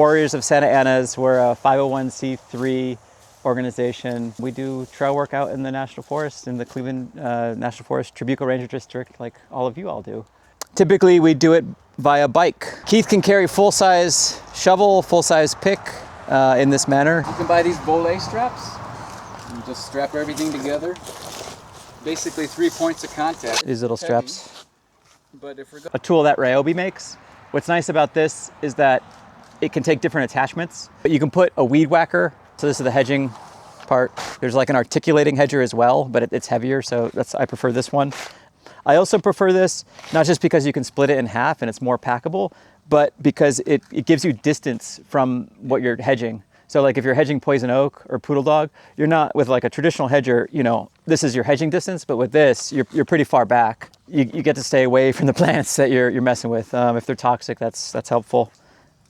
Warriors of Santa Ana's. We're a 501c3 organization. We do trail work out in the National Forest, in the Cleveland National Forest, Trabuco Ranger District, like all of you all do. Typically, we do it via bike. Keith can carry full-size shovel, full-size pick in this manner. You can buy these belay straps. You just strap everything together. Basically 3 points of contact. These little straps. But if we're a tool that Ryobi makes. What's nice about this is that it can take different attachments. But you can put a weed whacker. So this is the hedging part. There's like an articulating hedger as well, but it's heavier, so I prefer this one. I also prefer this, not just because you can split it in half and it's more packable, but because it gives you distance from what you're hedging. So like if you're hedging poison oak or poodle dog, you're not with like a traditional hedger, you know, this is your hedging distance, but with this, you're pretty far back. You get to stay away from the plants that you're messing with. If they're toxic, that's helpful.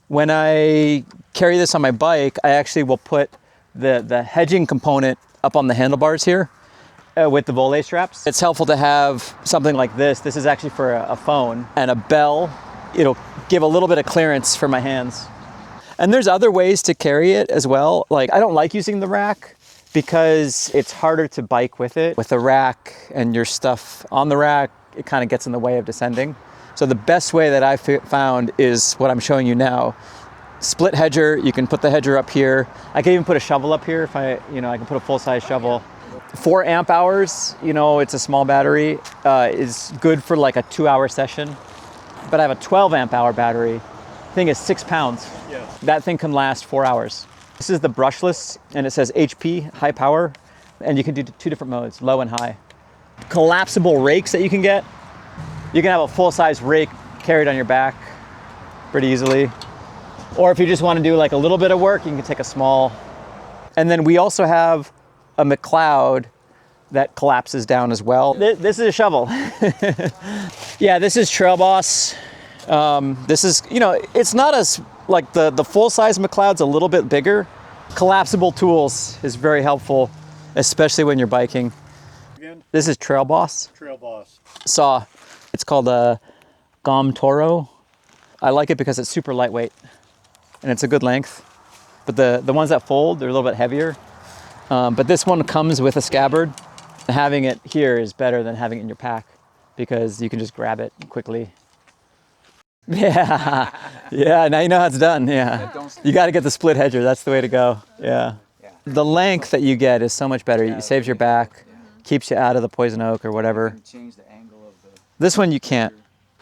When I carry this on my bike, I actually will put the hedging component up on the handlebars here with the volley straps. It's helpful to have something like this. This is actually for a phone and a bell. It'll give a little bit of clearance for my hands. And there's other ways to carry it as well. Like I don't like using the rack because it's harder to bike with it. With the rack and your stuff on the rack, it kind of gets in the way of descending. So the best way that I've found is what I'm showing you now. Split hedger, you can put the hedger up here. I can even put a shovel up here if I can put a full-size shovel. 4 amp hours, it's a small battery, is good for like a 2-hour session. But I have a 12 amp hour battery. The thing is 6 pounds. Yeah. That thing can last 4 hours. This is the brushless, and it says HP, high power, and you can do 2 different modes, low and high. Collapsible rakes that you can get. You can have a full-size rake carried on your back pretty easily. Or if you just want to do like a little bit of work, you can take a small. And then we also have a McLeod that collapses down as well. This is a shovel. Yeah, this is Trail Boss. This is, it's not as, like the full-size McLeod's a little bit bigger. Collapsible tools is very helpful, especially when you're biking. Again? This is Trail Boss. Trail Boss. Saw. It's called a Gom Toro. I like it because it's super lightweight and it's a good length. But the ones that fold, they're a little bit heavier. But this one comes with a scabbard. Having it here is better than having it in your pack because you can just grab it quickly. Yeah, yeah, now you know how it's done, yeah. You gotta get the split hedger, that's the way to go, yeah. The length that you get is so much better. It saves your back, keeps you out of the poison oak or whatever. This one you can't.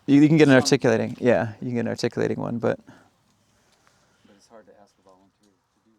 You can get an articulating, yeah, you can get an articulating one, but it's hard to ask for volunteers to do.